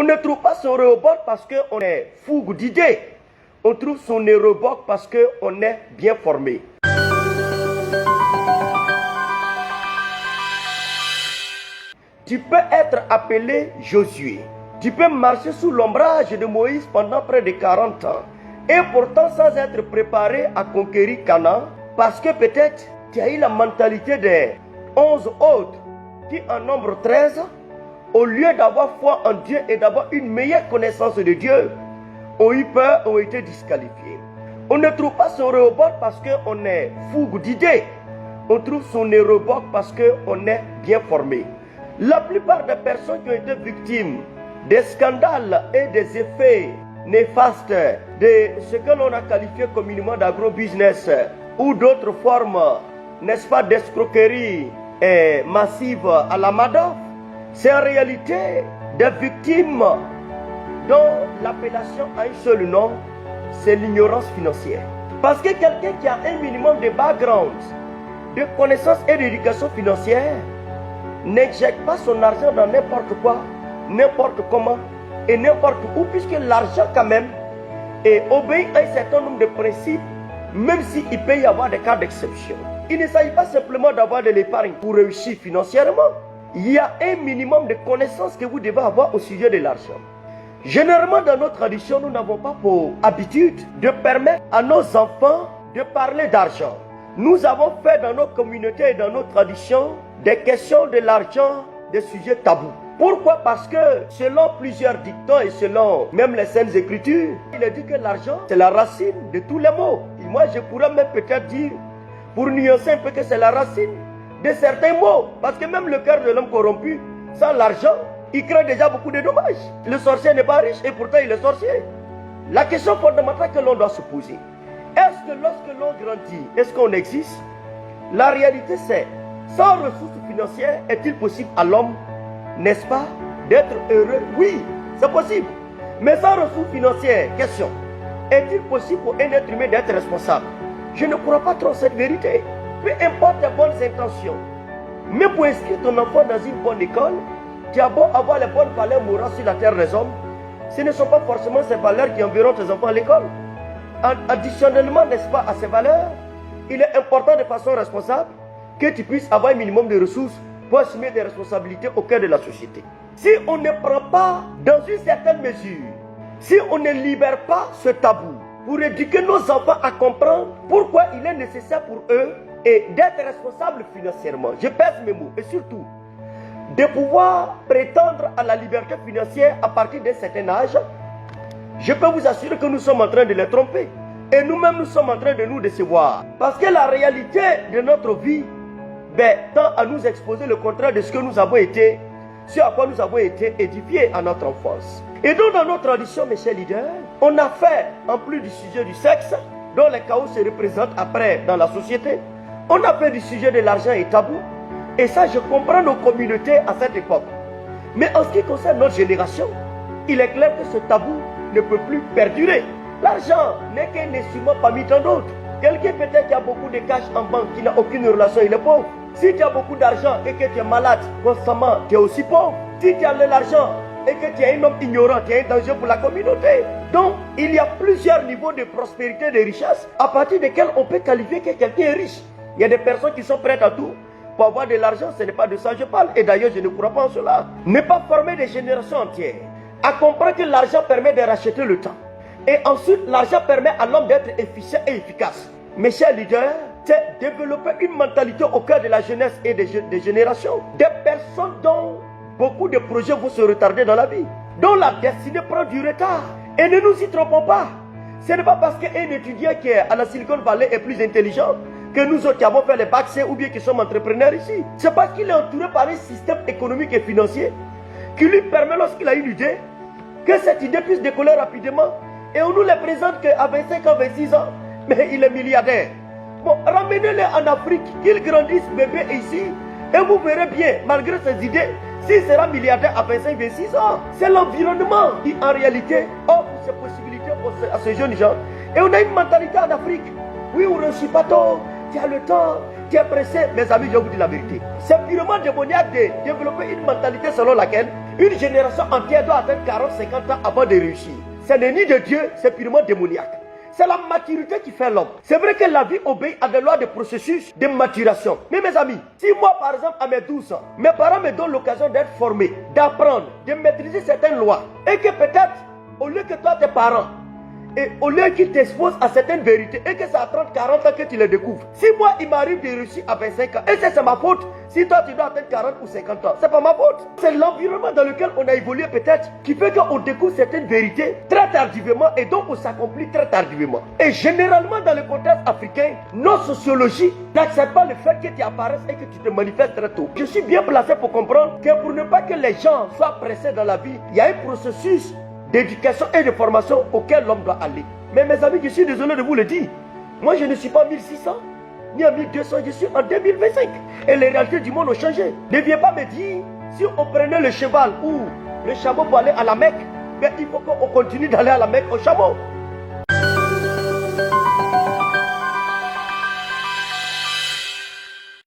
On ne trouve pas son robot parce qu'on est fougue d'idées. On trouve son robot parce qu'on est bien formé. Tu peux être appelé Josué. Tu peux marcher sous l'ombrage de Moïse pendant près de 40 ans. Et pourtant sans être préparé à conquérir Canaan. Parce que peut-être tu as eu la mentalité des 11 autres qui en nombre 13. Au lieu d'avoir foi en Dieu et d'avoir une meilleure connaissance de Dieu, ont eu peur, ont été disqualifiés. On ne trouve pas son robot parce qu'on est fougue d'idées. On trouve son robot parce qu'on est bien formé. La plupart des personnes qui ont été victimes des scandales et des effets néfastes de ce que l'on a qualifié communément d'agro-business ou d'autres formes, n'est-ce pas, d'escroquerie massive à la Madoff, c'est en réalité des victimes dont l'appellation a un seul nom, c'est l'ignorance financière. Parce que quelqu'un qui a un minimum de background, de connaissances et d'éducation financière, n'injecte pas son argent dans n'importe quoi, n'importe comment et n'importe où, puisque l'argent quand même obéit à un certain nombre de principes, même s'il peut y avoir des cas d'exception. Il ne s'agit pas simplement d'avoir de l'épargne pour réussir financièrement. Il y a un minimum de connaissances que vous devez avoir au sujet de l'argent. Généralement, dans nos traditions, nous n'avons pas pour habitude de permettre à nos enfants de parler d'argent. Nous avons fait dans nos communautés et dans nos traditions des questions de l'argent des sujets tabous. Pourquoi? Parce que selon plusieurs dictons et selon même les Saintes Écritures, il est dit que l'argent c'est la racine de tous les maux. Et moi je pourrais même peut-être dire, pour nuancer un peu, que c'est la racine de certains maux. Parce que même le cœur de l'homme corrompu, sans l'argent, il crée déjà beaucoup de dommages. Le sorcier n'est pas riche et pourtant il est sorcier. La question fondamentale que l'on doit se poser, est-ce que lorsque l'on grandit, est-ce qu'on existe? La réalité c'est, sans ressources financières, est-il possible à l'homme, n'est-ce pas, d'être heureux? Oui, c'est possible. Mais sans ressources financières, question, est-il possible pour un être humain d'être responsable? Je ne crois pas trop cette vérité. Peu importe les bonnes intentions, mais pour inscrire ton enfant dans une bonne école, tu as beau avoir les bonnes valeurs morales sur la terre des hommes, ce ne sont pas forcément ces valeurs qui enverront tes enfants à l'école. Additionnellement, n'est-ce pas, à ces valeurs, il est important de façon responsable que tu puisses avoir un minimum de ressources pour assumer des responsabilités au cœur de la société. Si on ne prend pas dans une certaine mesure, si on ne libère pas ce tabou pour éduquer nos enfants à comprendre pourquoi il est nécessaire pour eux et d'être responsables financièrement, je pèse mes mots, et surtout de pouvoir prétendre à la liberté financière à partir d'un certain âge, je peux vous assurer que nous sommes en train de les tromper. Et nous-mêmes, nous sommes en train de nous décevoir. Parce que la réalité de notre vie tend à nous exposer le contraire de ce que nous avons été, ce à quoi nous avons été édifiés à notre enfance. Et donc dans nos traditions, mes chers leaders, on a fait, en plus du sujet du sexe, dont les chaos se représentent après dans la société, on a fait du sujet de l'argent et tabou. Et ça, je comprends nos communautés à cette époque. Mais en ce qui concerne notre génération, il est clair que ce tabou ne peut plus perdurer. L'argent n'est qu'un instrument parmi tant d'autres. Quelqu'un peut-être qui a beaucoup de cash en banque, qui n'a aucune relation, il est pauvre. Si tu as beaucoup d'argent et que tu es malade constamment, tu es aussi pauvre. Si tu as de l'argent et que tu es un homme ignorant, tu es un danger pour la communauté. Donc, il y a plusieurs niveaux de prospérité et de richesse à partir desquels on peut qualifier que quelqu'un est riche. Il y a des personnes qui sont prêtes à tout pour avoir de l'argent, ce n'est pas de ça que je parle. Et d'ailleurs, je ne crois pas en cela. Ne pas former des générations entières à comprendre que l'argent permet de racheter le temps. Et ensuite, l'argent permet à l'homme d'être efficient et efficace. Mes chers leaders, c'est développer une mentalité au cœur de la jeunesse et des générations. Des personnes dont beaucoup de projets vont se retarder dans la vie, dont la destinée prend du retard. Et ne nous y trompons pas. Ce n'est pas parce qu'un étudiant qui est à la Silicon Valley est plus intelligent que nous autres qui avons fait les bacs C ou bien qui sommes entrepreneurs ici. C'est parce qu'il est entouré par un système économique et financier qui lui permet, lorsqu'il a une idée, que cette idée puisse décoller rapidement. Et on nous les présente qu'à 25 ans, 26 ans, mais il est milliardaire. Bon, ramenez-les en Afrique, qu'ils grandissent bébé ici, et vous verrez bien, malgré ses idées, s'il sera milliardaire à 25, 26 ans. C'est l'environnement qui, en réalité, offre ces possibilités à ces jeunes gens. Et on a une mentalité en Afrique. Oui, on ne réussit pas tôt, tu as le temps, tu es pressé. Mes amis, je vous dis la vérité. C'est purement démoniaque de développer une mentalité selon laquelle Une génération entière doit atteindre 40, 50 ans avant de réussir. Ce n'est ni de Dieu, c'est purement démoniaque. C'est la maturité qui fait l'homme. C'est vrai que la vie obéit à des lois de processus de maturation. Mais mes amis, si moi par exemple à mes 12 ans, mes parents me donnent l'occasion d'être formé, d'apprendre, de maîtriser certaines lois, et que peut-être, au lieu que toi tes parents, et au lieu qu'ils t'exposent à certaines vérités, et que c'est à 30, 40 ans que tu les découvres. Si moi il m'arrive de réussir à 25 ans, et c'est ma faute, si toi tu dois atteindre 40 ou 50 ans, c'est pas ma faute. C'est l'environnement dans lequel on a évolué peut-être, qui fait qu'on découvre certaines vérités très tardivement, et donc on s'accomplit très tardivement. Et généralement dans le contexte africain, notre sociologie n'accepte pas le fait que tu apparaisses et que tu te manifestes très tôt. Je suis bien placé pour comprendre que pour ne pas que les gens soient pressés dans la vie, il y a un processus d'éducation et de formation auquel l'homme doit aller. Mais mes amis, je suis désolé de vous le dire. Moi, je ne suis pas en 1600, ni en 1200, je suis en 2025. Et les réalités du monde ont changé. Ne viens pas me dire, si on prenait le cheval ou le chameau pour aller à la Mecque, mais il faut qu'on continue d'aller à la Mecque au chameau.